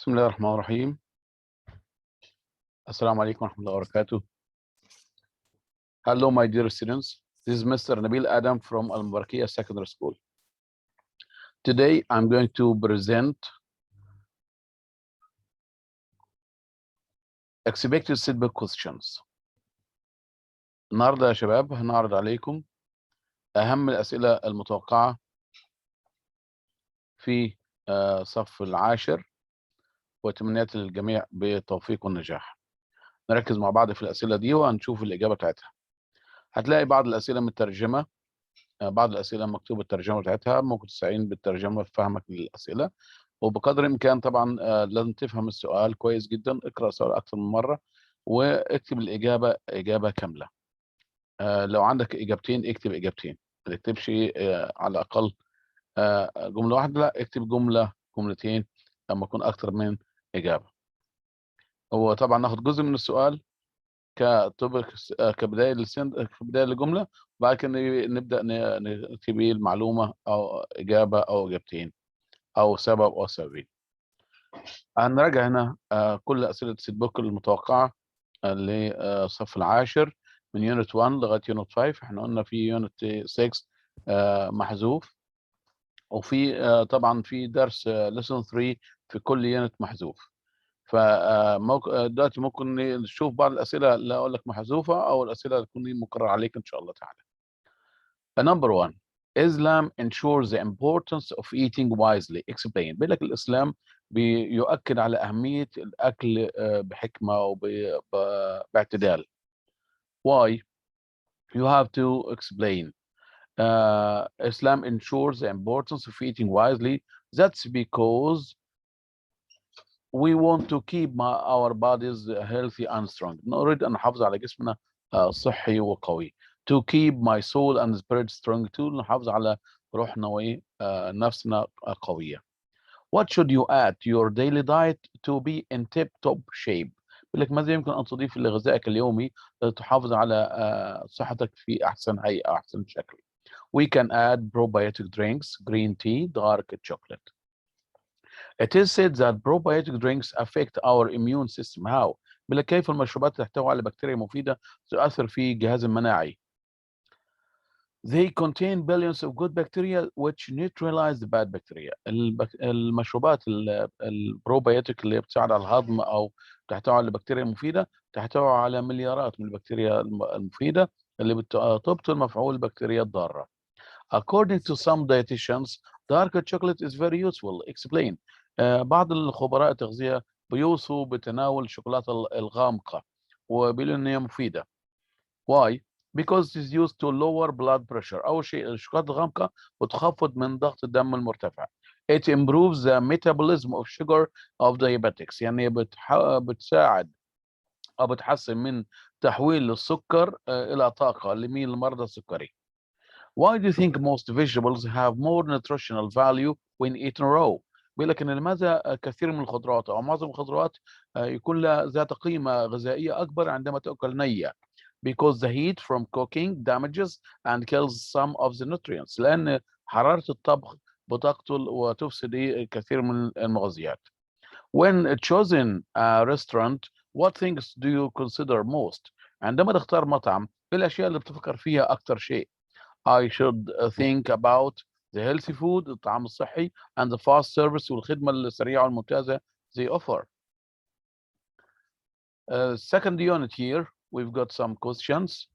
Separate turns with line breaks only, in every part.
بسم الله الرحمن الرحيم. السلام عليكم ورحمة الله وبركاته. Hello, my dear students. This is Mr. Nabil Adam from Al Mubarakiyah Secondary School. Today, I'm going to present expected setbook questions. النهارده يا شباب هنعرض عليكم أهم الأسئلة المتوقعة في صف العاشر، وتمنيات للجميع بالتوفيق والنجاح. نركز مع بعض في الأسئلة دي وهنشوف الإجابة بتاعتها. هتلاقي بعض الأسئلة مترجمة، بعض الأسئلة مكتوب الترجمة بتاعتها، ممكن تستعين بالترجمة في فهمك للأسئلة، وبقدر الإمكان طبعا لازم تفهم السؤال كويس جدا. اقرأ السؤال أكثر من مرة واكتب الإجابة إجابة كاملة. لو عندك إجابتين اكتب إجابتين، ما تكتبش على الأقل جملة واحدة، لا اكتب جملة جملتين لما يكون أكثر من إجابة. هو طبعا ناخد جزء من السؤال كتوبك كبداية كبداية للجملة، وبعد كده نبدأ نكتب المعلومة أو إجابة أو إجابتين أو سبب أو سببين. هنراجع هنا كل أسئلة السيتبوك المتوقعة للصف العاشر من يونت 1 لغاية يونت 5. احنا قلنا في يونت 6 محذوف، وفي طبعا في درس lesson 3 في كل يونت محذوف. دلوقتي ممكن نشوف بعض الأسئلة اللي أقول لك محذوفة أو الأسئلة اللي تكون مكررة عليك إن شاء الله تعالى. Number 1. Islam ensures the importance of eating wisely. Explain. بيقول لك الإسلام بيؤكد على أهمية الأكل بحكمة وباعتدال. Why? You have to explain. Islam ensures the importance of eating wisely. That's because we want to keep our bodies healthy and strong. نريد أن نحافظ على جسمنا صحي وقوي. To keep my soul and spirit strong. To نحافظ على روحنا ونفسنا قوية. What should you add to your daily diet to be in tip-top shape? بيقول لك ماذا يمكن أن تضيف لغذائك اليومي لتحافظ على صحتك في أحسن هيئة أو أحسن شكل. We can add probiotic drinks, green tea, dark chocolate. It is said that probiotic drinks affect our immune system. How? بيقول لك كيف المشروبات تحتوي على بكتيريا مفيدة تؤثر في الجهاز المناعي. They contain billions of good bacteria which neutralize the bad bacteria. المشروبات البروبيوتيك اللي بتساعد على الهضم أو تحتوي على بكتيريا مفيدة تحتوي على مليارات من البكتيريا المفيدة اللي بتبطل مفعول البكتيريا الضارة. According to some dietitians, dark chocolate is very useful. Explain. بعض الخبراء التغذية بيوصوا بتناول الشوكولاتة الغامقة وبيقولوا إن هي مفيدة. Why? Because it is used to lower blood pressure. أول شيء الشوكولاتة الغامقة بتخفض من ضغط الدم المرتفع. It improves the metabolism of sugar of diabetics. يعني بتساعد أو بتحسن من تحويل السكر إلى طاقة لمين المرضى السكري. Why do you think most vegetables have more nutritional value when eaten raw? بيقول لك ان لماذا كثير من الخضروات او معظم الخضروات يكون لها ذات قيمه غذائيه اكبر عندما تؤكل نيه. Because the heat from cooking damages and kills some of the nutrients. لان حراره الطبخ بتقتل وتفسد الكثير من المغذيات. When choosing a restaurant, what things do you consider most? عندما تختار مطعم، ايه الاشياء اللي بتفكر فيها اكثر شيء؟ I should think about the healthy food, الطعام الصحي, and the fast service والخدمة السريعة والممتازة they offer. Second unit here, we've got some questions.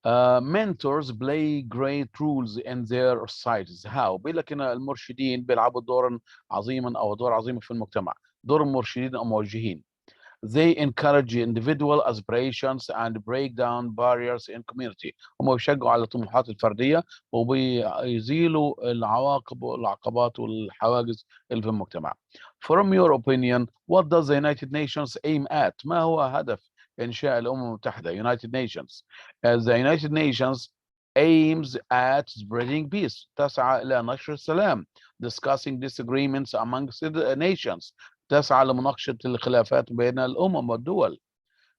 Mentors play great roles in their societies. How? بيقول لك هنا المرشدين بيلعبوا دورا عظيما أو دور عظيم في المجتمع. دور المرشدين أو موجهين. They encourage individual aspirations and break down barriers in community. هم بيشجعوا على الطموحات الفردية وبيزيلوا العقبات والحواجز اللي في المجتمع. From your opinion, what does the United Nations aim at? ما هو هدف إنشاء الأمم المتحدة United Nations? The United Nations aims at spreading peace. تسعى إلى نشر السلام. Discussing disagreements amongst the nations. تسعى لمناقشة الخلافات بين الأمم والدول.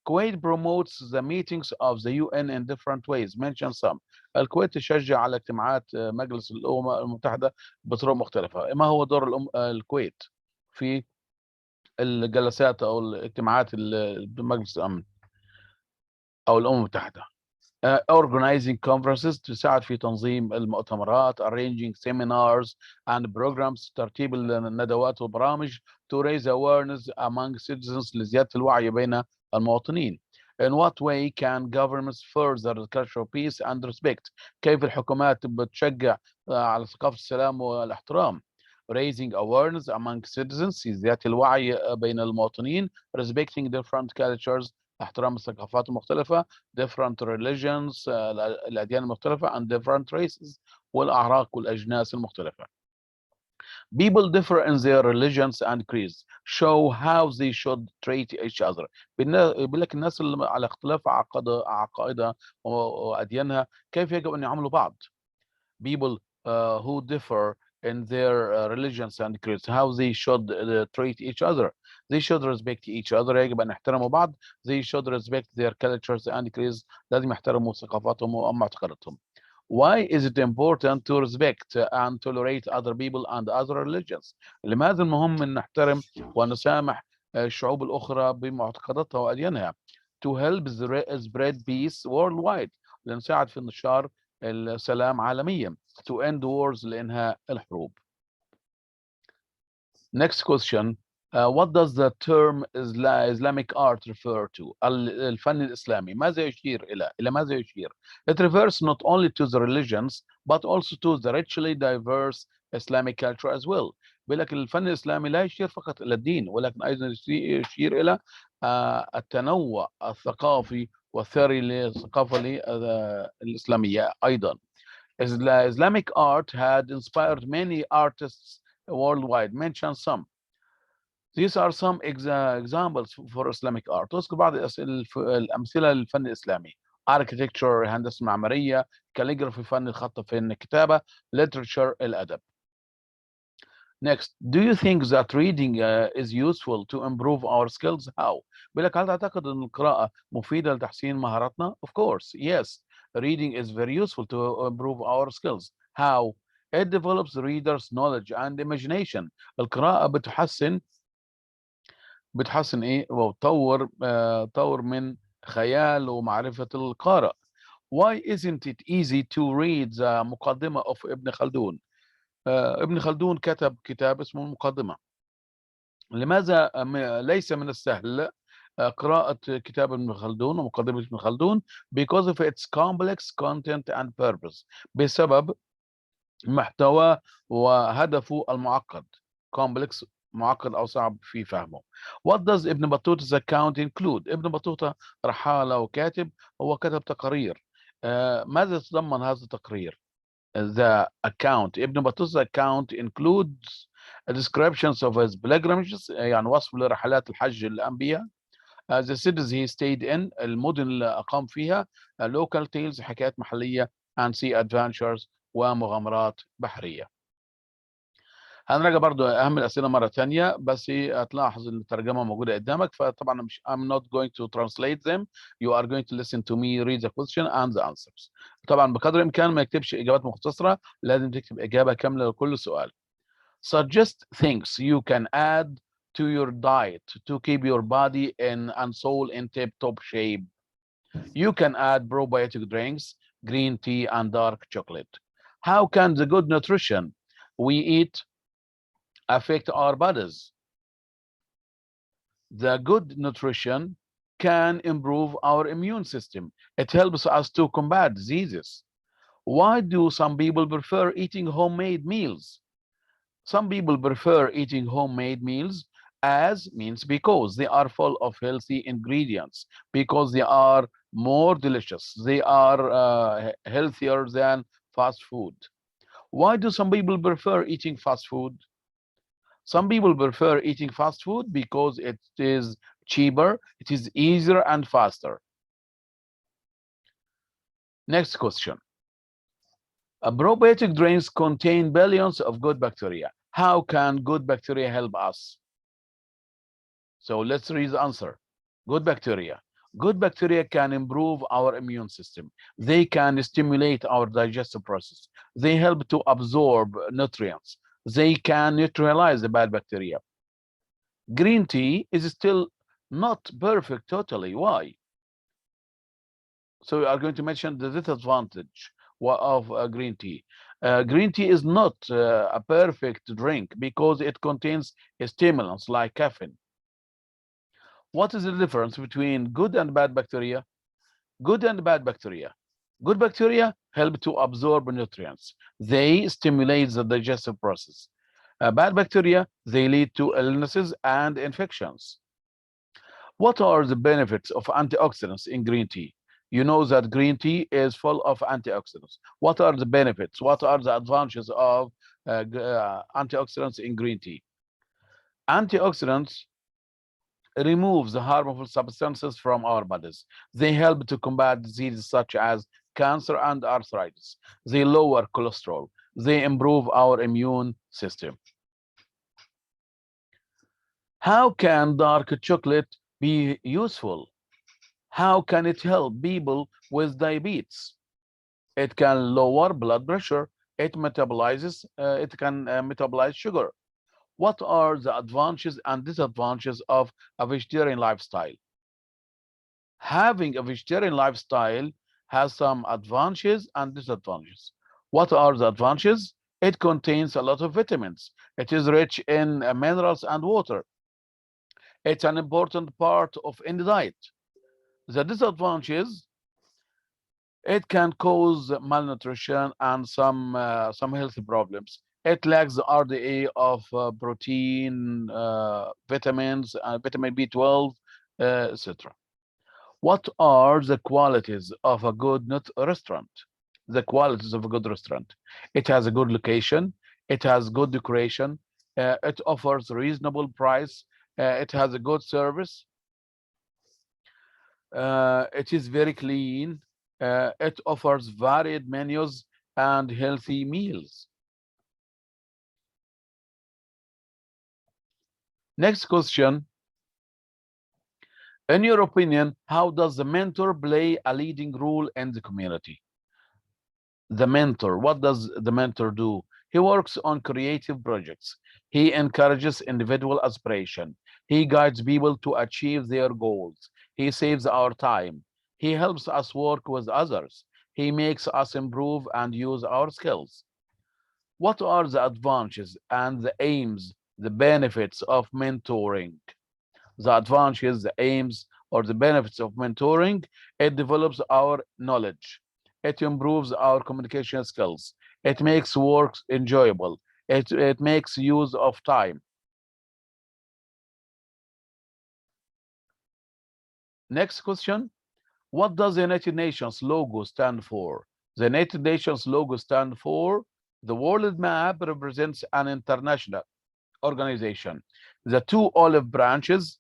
Kuwait promotes the meetings of the UN in different ways. Mention some. الكويت تشجع على اجتماعات مجلس الأمم المتحدة بطرق مختلفة. ما هو دور الكويت؟ في الجلسات أو الاجتماعات بمجلس الأمن أو الأمم المتحدة. Organizing conferences تساعد في تنظيم المؤتمرات. Arranging seminars and programs ترتيب الندوات والبرامج. To raise awareness among citizens لزيادة الوعي بين المواطنين. In what way can governments further cultural peace and respect؟ كيف الحكومات بتشجع على ثقافة السلام والاحترام؟ Raising awareness among citizens زيادة الوعي بين المواطنين. Respecting different cultures احترام الثقافات المختلفة. Different religions الأديان المختلفة and different races والأعراق والأجناس المختلفة. People differ in their religions and creeds. Show how they should treat each other. بيقول لك الناس اللي على اختلاف عقائدها وأديانها كيف يجب أن يعاملوا بعض. People who differ in their religions and creeds, how they should treat each other. They should respect each other. يجب أن يحترموا بعض. They should respect their cultures and creeds. لازم يحترموا ثقافاتهم ومعتقداتهم. Why is it important to respect and tolerate other people and other religions؟ لماذا المهم أن نحترم ونسامح الشعوب الأخرى بمعتقداتها وأديانها؟ To help spread peace worldwide. لنساعد في انتشار السلام عالميا. To end wars لإنهاء الحروب. Next question. What does the term Islamic art refer to؟ الفن الإسلامي ماذا يشير إلى ماذا يشير؟ It refers not only to the religions but also to the richly diverse Islamic culture as well. بيقول لك الفن الإسلامي لا يشير فقط إلى الدين ولكن أيضا يشير إلى التنوع الثقافي والثري للثقافة الإسلامية أيضا. Islamic art had inspired many artists worldwide. Mention some. These are some examples for Islamic art. اذكر بعض الأمثلة للفن الإسلامي. Architecture الهندسة المعمارية. Calligraphy فن الخط فن الكتابة. Literature الأدب. Next, do you think that reading is useful to improve our skills? How? بيقول لك هل تعتقد أن القراءة مفيدة لتحسين مهاراتنا? Of course, yes. Reading is very useful to improve our skills. How? It develops readers' knowledge and imagination. القراءة بتحسن إيه؟ وتطور من خيال ومعرفة القارئ. Why isn't it easy to read the مقدمة of ابن خلدون؟ ابن خلدون كتب كتاب اسمه المقدمة. لماذا ليس من السهل قراءة كتاب ابن خلدون ومقدمة ابن خلدون؟ Because of its complex content and purpose. بسبب محتواه وهدفه المعقد. complex معقد أو صعب في فهمه. What does ابن بطوطة account include؟ ابن بطوطة رحالة وكاتب هو كتب تقارير. ماذا يتضمن هذا التقرير؟ The account. ابن بطوطة account includes descriptions of his pilgrimages يعني وصف لرحلات الحج اللي قام بيها. The cities he stayed in المدن اللي أقام فيها. Local tales حكايات محلية and sea adventures ومغامرات بحرية. هنراجع برضو أهم الأسئلة مرة تانية بس هتلاحظ إن الترجمة موجودة قدامك فطبعا مش I'm not going to translate them. You are going to listen to me read the question and the answers. طبعا بقدر الإمكان ما يكتبش إجابات مختصرة لازم تكتب إجابة كاملة لكل سؤال. Suggest things you can add to your diet to keep your body and soul in tip-top shape. You can add probiotic drinks, green tea, and dark chocolate. How can the good nutrition we eat affect our bodies? The good nutrition can improve our immune system. It helps us to combat diseases. Why do some people prefer eating homemade meals? Some people prefer eating homemade meals as means because they are full of healthy ingredients, because they are more delicious, they are healthier than fast food. Why do some people prefer eating fast food? Some people prefer eating fast food because it is cheaper, it is easier and faster. Next question. Probiotic drinks contain billions of good bacteria. How can good bacteria help us? So let's read the answer. Good bacteria. Good bacteria can improve our immune system. They can stimulate our digestive process. They help to absorb nutrients. They can neutralize the bad bacteria. Green tea is still not perfect totally. Why? So we are going to mention the disadvantage of green tea. Green tea is not a perfect drink because it contains stimulants like caffeine. What is the difference between good and bad bacteria? Good and bad bacteria. Good bacteria help to absorb nutrients. They stimulate the digestive process. Bad bacteria, they lead to illnesses and infections. What are the benefits of antioxidants in green tea? You know that green tea is full of antioxidants. What are the benefits? What are the advantages of antioxidants in green tea? Antioxidants remove the harmful substances from our bodies. They help to combat diseases such as cancer and arthritis. They lower cholesterol. They improve our immune system. How can dark chocolate be useful? How can it help people with diabetes? It can lower blood pressure. It metabolizes. It can metabolize sugar. What are the advantages and disadvantages of a vegetarian lifestyle? Having a vegetarian lifestyle has some advantages and disadvantages. What are the advantages? It contains a lot of vitamins. It is rich in minerals and water. It's an important part of any diet. The disadvantages, it can cause malnutrition and some health problems. It lacks the RDA of protein, vitamins, vitamin B12, etc. What are the qualities of a good restaurant? The qualities of a good restaurant. It has a good location. It has good decoration. It offers reasonable price. It has a good service. It is very clean. It offers varied menus and healthy meals. Next question. In your opinion, how does the mentor play a leading role in the community? The mentor, what does the mentor do? He works on creative projects. He encourages individual aspiration. He guides people to achieve their goals. He saves our time. He helps us work with others. He makes us improve and use our skills. What are the advantages and the aims, the benefits of mentoring? The advantages, the aims, or the benefits of mentoring: it develops our knowledge. It improves our communication skills. It makes work enjoyable. It makes use of time. Next question. What does the United Nations logo stand for? The United Nations logo stand for the world map represents an international organization. The two olive branches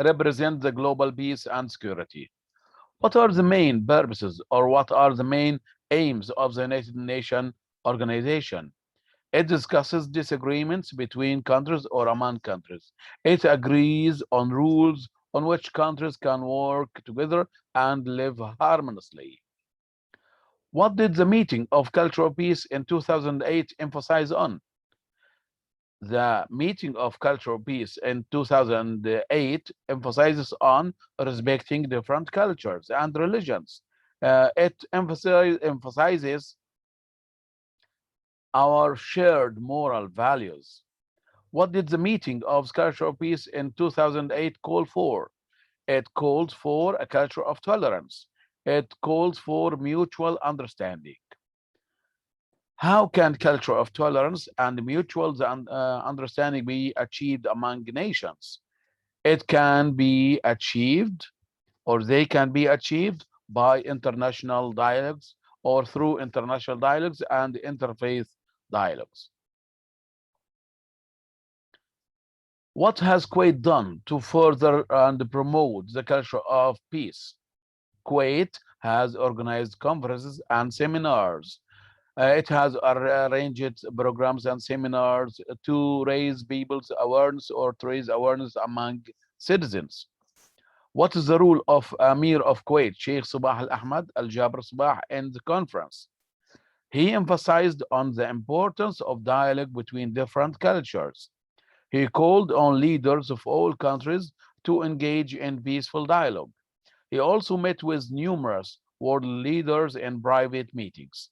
represent the global peace and security. What are the main purposes or what are the main aims of the United Nations organization? It discusses disagreements between countries or among countries. It agrees on rules on which countries can work together and live harmoniously. What did the meeting of cultural peace in 2008 emphasize on? The meeting of cultural peace in 2008 emphasizes on respecting different cultures and religions. It emphasizes our shared moral values. What did the meeting of cultural peace in 2008 call for? It calls for a culture of tolerance. It calls for mutual understanding. How can culture of tolerance and mutual understanding be achieved among nations? It can be achieved, or they can be achieved by international dialogues or through international dialogues and interfaith dialogues. What has Kuwait done to further and promote the culture of peace? Kuwait has organized conferences and seminars. It has arranged programs and seminars to raise people's awareness or to raise awareness among citizens. What is the role of Amir of Kuwait, Sheikh Sabah Al-Ahmad Al-Jabr Sabah, in the conference? He emphasized on the importance of dialogue between different cultures. He called on leaders of all countries to engage in peaceful dialogue. He also met with numerous world leaders in private meetings.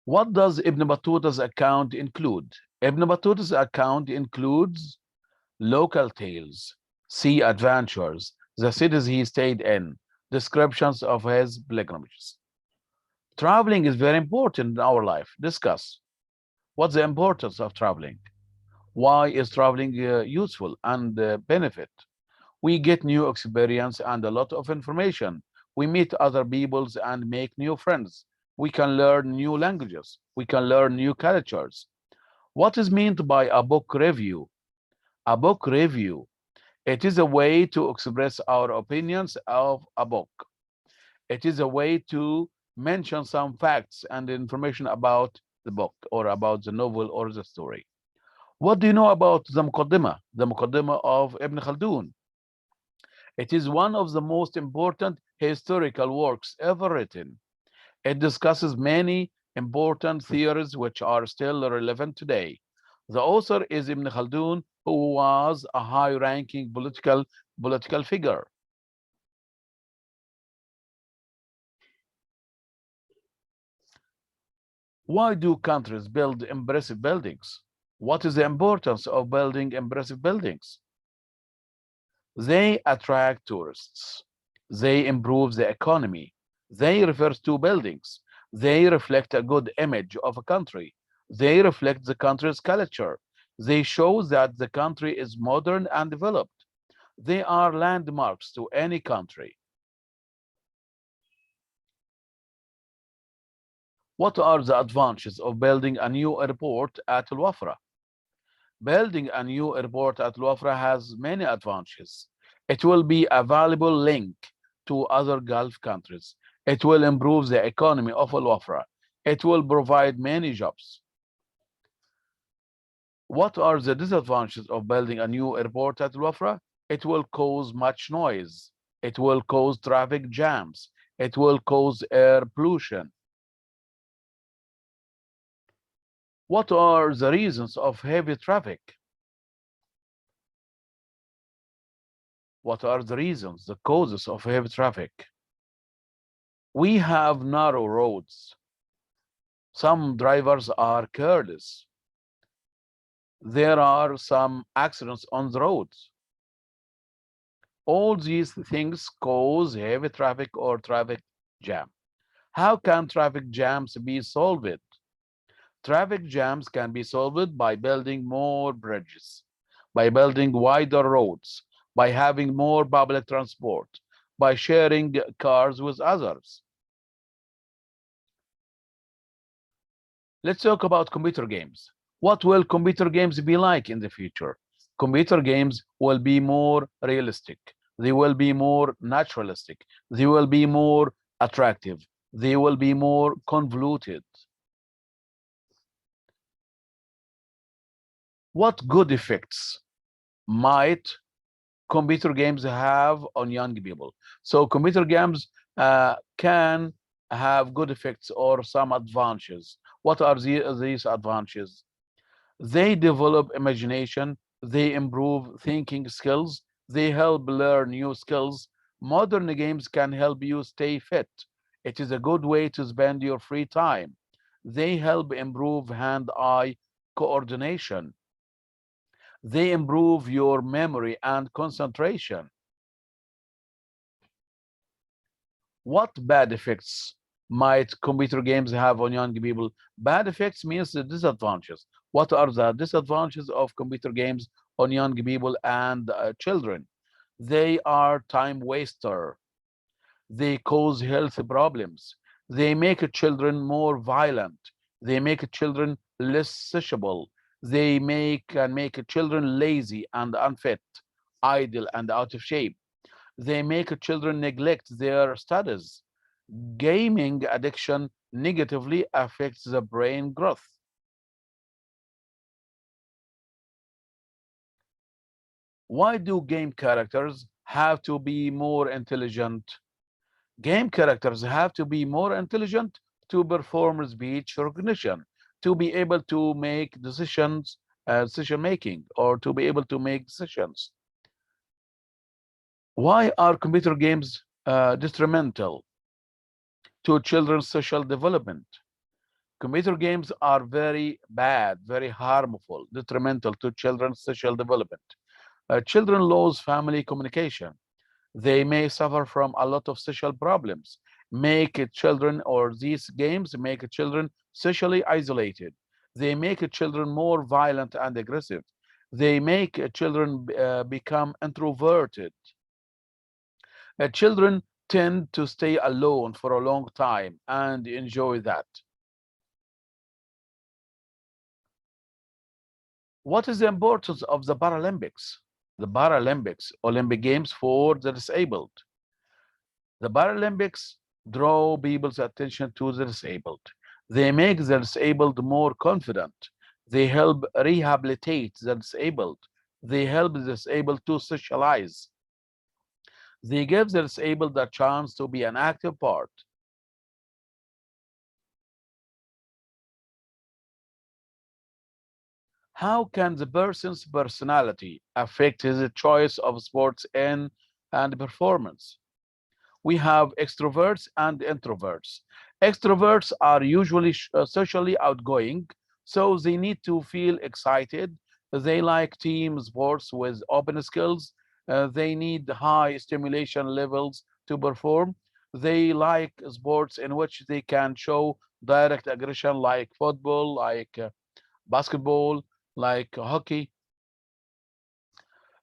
What does Ibn Battuta's account include? Ibn Battuta's account includes local tales, sea adventures, the cities he stayed in, descriptions of his pilgrimages. Traveling is very important in our life. Discuss. What's the importance of traveling? Why is traveling useful and benefit? We get new experience and a lot of information. We meet other peoples and make new friends. We can learn new languages. We can learn new cultures. What is meant by a book review? A book review. It is a way to express our opinions of a book. It is a way to mention some facts and information about the book or about the novel or the story. What do you know about the Muqaddimah? The Muqaddimah of Ibn Khaldun. It is one of the most important historical works ever written. It discusses many important theories which are still relevant today. The author is Ibn Khaldun, who was a high-ranking political figure. Why do countries build impressive buildings? What is the importance of building impressive buildings? They attract tourists. They improve the economy. They refer to buildings. They reflect a good image of a country. They reflect the country's culture. They show that the country is modern and developed. They are landmarks to any country. What are the advantages of building a new airport at Luafra? Building a new airport at Luafra has many advantages. It will be a valuable link to other Gulf countries. It will improve the economy of Luafra. It will provide many jobs. What are the disadvantages of building a new airport at Luafra? It will cause much noise. It will cause traffic jams. It will cause air pollution. What are the reasons of heavy traffic? What are the reasons, the causes of heavy traffic? We have narrow roads. Some drivers are careless. There are some accidents on the roads. All these things cause heavy traffic or traffic jam. How can traffic jams be solved? Traffic jams can be solved by building more bridges, by building wider roads, by having more public transport, by sharing cars with others. Let's talk about computer games. What will computer games be like in the future? Computer games will be more realistic. They will be more naturalistic. They will be more attractive. They will be more convoluted. What good effects might computer games have on young people? So computer games can have good effects or some advantages. What are these advantages? They develop imagination, they improve thinking skills, they help learn new skills. Modern games can help you stay fit. It is a good way to spend your free time. They help improve hand-eye coordination. They improve your memory and concentration. What bad effects might computer games have on young people? Bad effects means the disadvantages. What are the disadvantages of computer games on young people and children? They are time waster. They cause health problems. They make children more violent. They make children less sociable. They can make children lazy and unfit, idle and out of shape. They make children neglect their studies. Gaming addiction negatively affects the brain growth. Why do game characters have to be more intelligent? Game characters have to be more intelligent to perform speech recognition. to be able to make decisions, decision making, or to be able to make decisions. Why are computer games detrimental to children's social development? Computer games are very bad, very harmful, detrimental to children's social development. Children lose family communication. They may suffer from a lot of social problems. Make children, or these games make children socially isolated. They make children more violent and aggressive. They make children become introverted. Children tend to stay alone for a long time and enjoy that. What is the importance of the Paralympics? The Paralympics, Olympic Games for the disabled. The Paralympics draw people's attention to the disabled. They make the disabled more confident. They help rehabilitate the disabled. They help the disabled to socialize. They give the disabled a chance to be an active part. How can the person's personality affect his choice of sports and performance? We have extroverts and introverts. Extroverts are usually socially outgoing, so they need to feel excited. They like team sports with open skills. They need high stimulation levels to perform. They like sports in which they can show direct aggression, like football, like basketball, like hockey.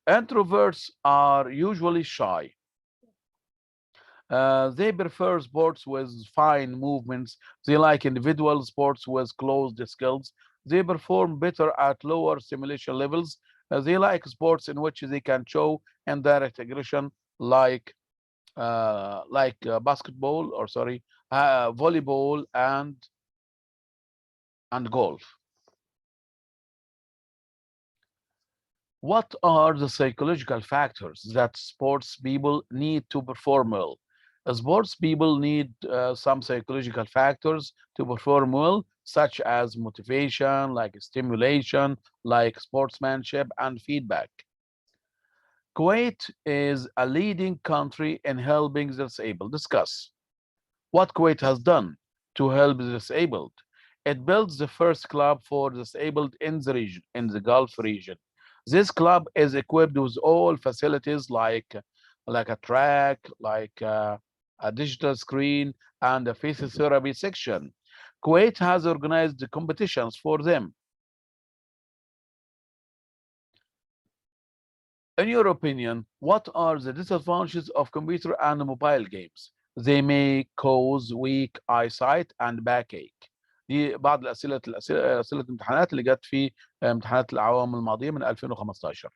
Introverts are usually shy. They prefer sports with fine movements. They like individual sports with closed skills. They perform better at lower stimulation levels. They like sports in which they can show indirect aggression, like basketball, or sorry, volleyball and golf. What are the psychological factors that sports people need to perform well? Sports people need some psychological factors to perform well, such as motivation, like stimulation, like sportsmanship and feedback. Kuwait is a leading country in helping the disabled. Discuss what Kuwait has done to help the disabled. It builds the first club for disabled in the region, in the Gulf region. This club is equipped with all facilities like a track, like a digital screen, and a physiotherapy section. Kuwait has organized the competitions for them. In your opinion, what are the disadvantages of computer and mobile games? They may cause weak eyesight and backache. دي بعض أسئلة الامتحانات اللي جت في امتحانات الأعوام الماضية من 2015.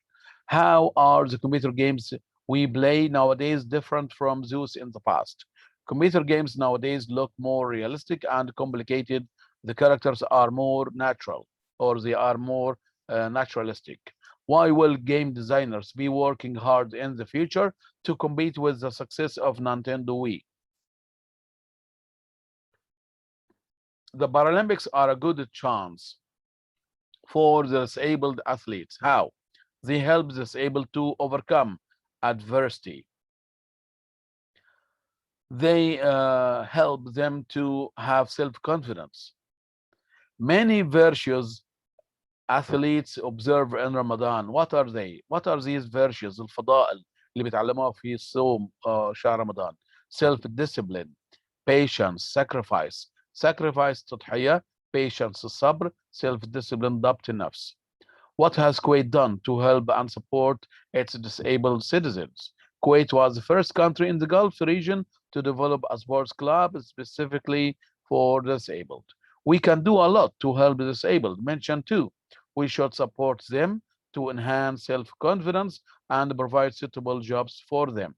How are the computer games we play nowadays different from those in the past? Computer games nowadays look more realistic and complicated. The characters are more natural, or they are more naturalistic. Why will game designers be working hard in the future to compete with the success of Nintendo Wii? The Paralympics are a good chance for the disabled athletes. How? They help the disabled to overcome adversity. They help them to have self-confidence. Many virtues athletes observe in Ramadan. What are they? What are these virtues? الفضائل اللي بيتعلموها في صوم شهر رمضان. Self-discipline, patience, sacrifice. Sacrifice تضحية, patience الصبر, self-discipline ضبط النفس. What has Kuwait done to help and support its disabled citizens? Kuwait was the first country in the Gulf region to develop a sports club specifically for the disabled. We can do a lot to help the disabled. Mention two. We should support them to enhance self-confidence and provide suitable jobs for them.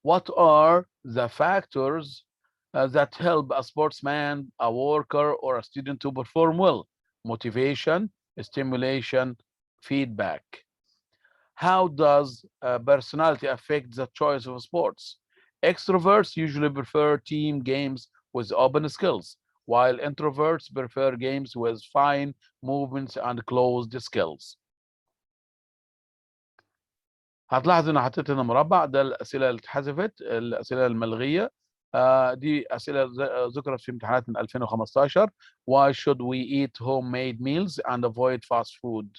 What are the factors that help a sportsman, a worker, or a student to perform well? Motivation, stimulation, feedback. How does personality affect the choice of sports? Extroverts usually prefer team games with open skills, while introverts prefer games with fine movements and closed skills. هتلاحظ ان حطيت هنا مربع، ده الاسئله اللي اتحذفت، الاسئله الملغيه. دي اسئله ذكرت في امتحانات من 2015. Why should we eat homemade meals and avoid fast food?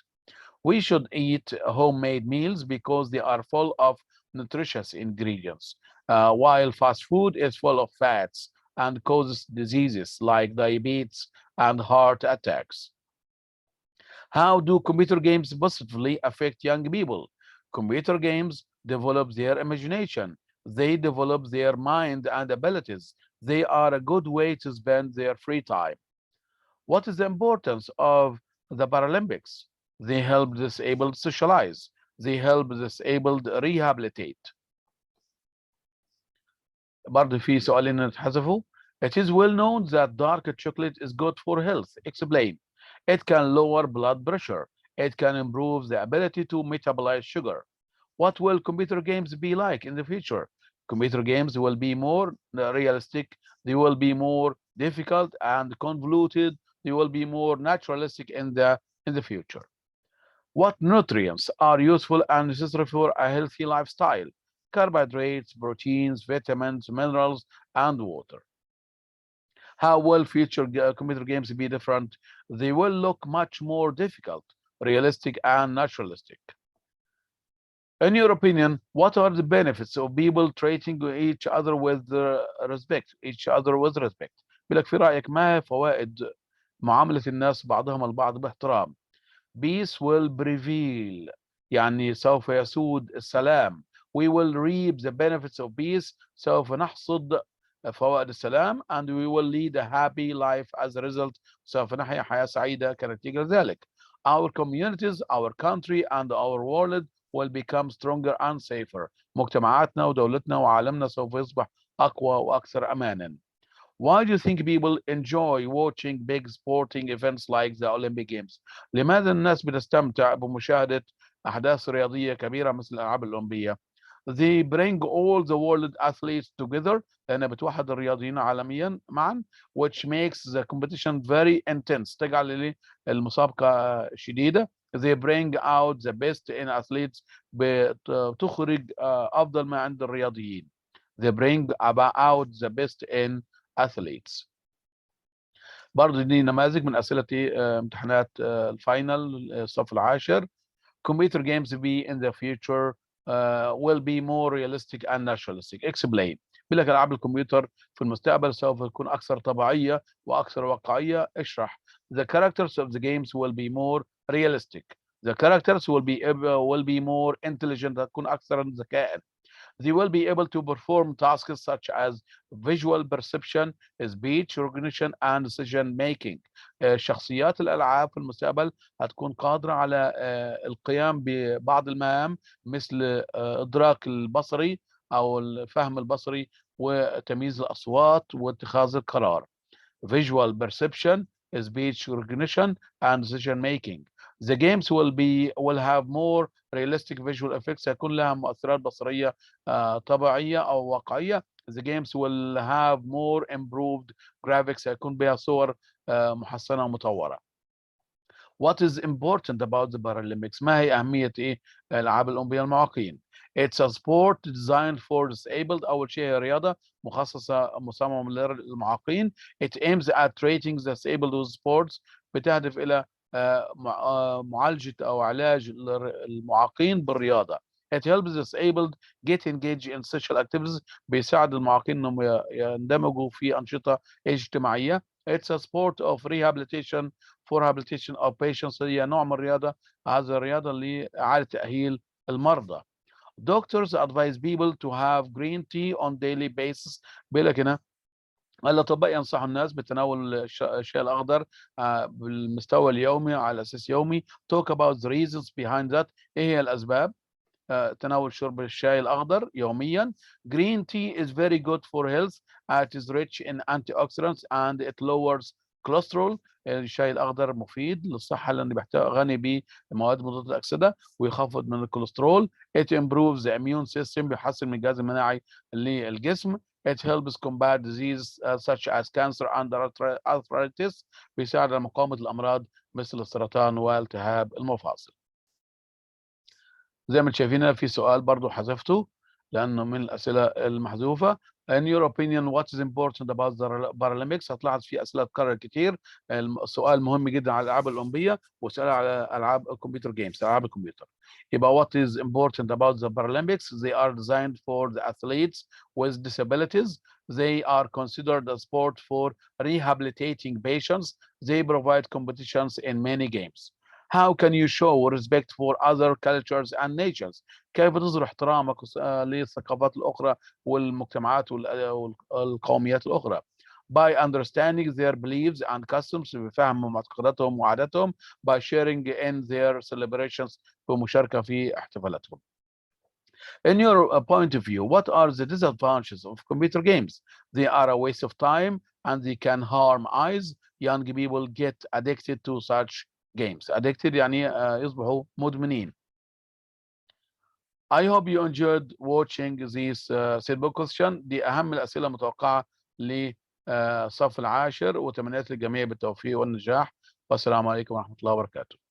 We should eat homemade meals because they are full of nutritious ingredients, while fast food is full of fats and causes diseases like diabetes and heart attacks. How do computer games positively affect young people? Computer games develop their imagination. They develop their mind and abilities. They are a good way to spend their free time. What is the importance of the Paralympics? They help disabled socialize. They help disabled rehabilitate. برضه في سؤالين اتحذفوا. It is well known that dark chocolate is good for health. Explain. It can lower blood pressure. It can improve the ability to metabolize sugar. What will computer games be like in the future? Computer games will be more realistic. They will be more difficult and convoluted. They will be more naturalistic in the future. What nutrients are useful and necessary for a healthy lifestyle? Carbohydrates, proteins, vitamins, minerals, and water. How will future computer games be different? They will look much more difficult, realistic, and naturalistic. In your opinion, what are the benefits of people treating each other with respect? بيقول لك في رأيك ما فوائد معاملة الناس بعضهم البعض باحترام؟ Peace will prevail، يعني سوف يسود السلام. We will reap the benefits of peace، سوف نحصد فوائد السلام. And we will lead a happy life as a result، سوف نحيا حياة سعيدة كنتيجة ذلك. Our communities, our country, and our world will become stronger and safer. مجتمعاتنا ودولتنا وعالمنا سوف يصبح أقوى وأكثر أمانا. Why do you think people enjoy watching big sporting events like the Olympic Games? لماذا الناس بتستمتع بمشاهدة أحداث رياضية كبيرة مثل الألعاب الأولمبية؟ They bring all the world athletes together، لأنها بتوحد الرياضيين عالميا معا، which makes the competition very intense، تجعل المسابقة شديدة. They bring out the best in athletes، بتخرج أفضل ما عند الرياضيين. They bring out the best in athletes. برضه دي نماذج من أسئلة امتحانات الفاينل الصف العاشر. Computer games in the future will be more realistic and naturalistic. Explain. بيقول لك ألعاب الكمبيوتر في المستقبل سوف تكون أكثر طبيعية وأكثر واقعية. اشرح. The characters of the games will be more realistic. The characters will be more intelligent، تكون أكثر ذكاء. They will be able to perform tasks such as visual perception, speech recognition, and decision making. شخصيات الألعاب في المستقبل هتكون قادرة على القيام ببعض المهام مثل إدراك البصري أو الفهم البصري وتمييز الأصوات واتخاذ القرار. Visual perception, speech recognition, and decision making. The games will have more realistic visual effects، هيكون لها مؤثرات بصرية طبيعية أو واقعية. The games will have more improved graphics، هيكون بها صور محسنة ومطورة. What is important about the Paralympics؟ ما هي أهمية الألعاب الأولمبية المعاقين؟ It's a sport designed for disabled. أول شيء هي رياضة مصممة للمعاقين. It aims at treating the disabled with sports، بتهدف إلى معالجة أو علاج المعاقين بالرياضة. It helps the disabled get engaged in social activities، بيساعد المعاقين إنهم يندمجوا في أنشطة اجتماعية. It's a sport of rehabilitation for rehabilitation of patients، هي نوع من الرياضة، هذا الرياضة لإعادة تأهيل المرضى. Doctors advise people to have green tea on daily basis. بيقول لك هنا الأطباء ينصحوا الناس بتناول الشاي الأخضر بالمستوى اليومي على أساس يومي. Talk about the reasons behind that. إيه هي الأسباب تناول شرب الشاي الأخضر يوميا. Green tea is very good for health. It is rich in antioxidants and it lowers cholesterol. الشاي الأخضر مفيد للصحة لأنه غني بمواد مضادة الأكسدة ويخفض من الكوليسترول. It improves the immune system، بيحسن من الجهاز المناعي للجسم. It helps combat disease such as cancer and arthritis. بيساعد على مقاومة الأمراض مثل السرطان والتهاب المفاصل. زي ما انتم شايفين هنا في سؤال برضو حذفته لأنه من الأسئلة المحذوفة. In your opinion, what is important about the Paralympics؟ هتلاحظ في أسئلة تتكرر كتير. السؤال مهم جدا على الألعاب الأولمبية وسؤال على ألعاب الكمبيوتر جيمز، ألعاب الكمبيوتر. يبقى what is important about the Paralympics? They are designed for the athletes with disabilities. They are considered a sport for rehabilitating patients. They provide competitions in many games. How can you show respect for other cultures and nations؟ كيف تظهر احترامك للثقافات الأخرى والمجتمعات والقوميات الأخرى؟ By understanding their beliefs and customs، بفهم معتقداتهم وعاداتهم. By sharing in their celebrations، بمشاركة في احتفالاتهم. In your point of view, what are the disadvantages of computer games? They are a waste of time and they can harm eyes. Young people get addicted to such games. Addicted يعني يصبحوا مدمنين. I hope you enjoyed watching this Setbook question. دي أهم الأسئلة المتوقعة لصف العاشر، وتمنيات للجميع بالتوفيق والنجاح. والسلام عليكم ورحمة الله وبركاته.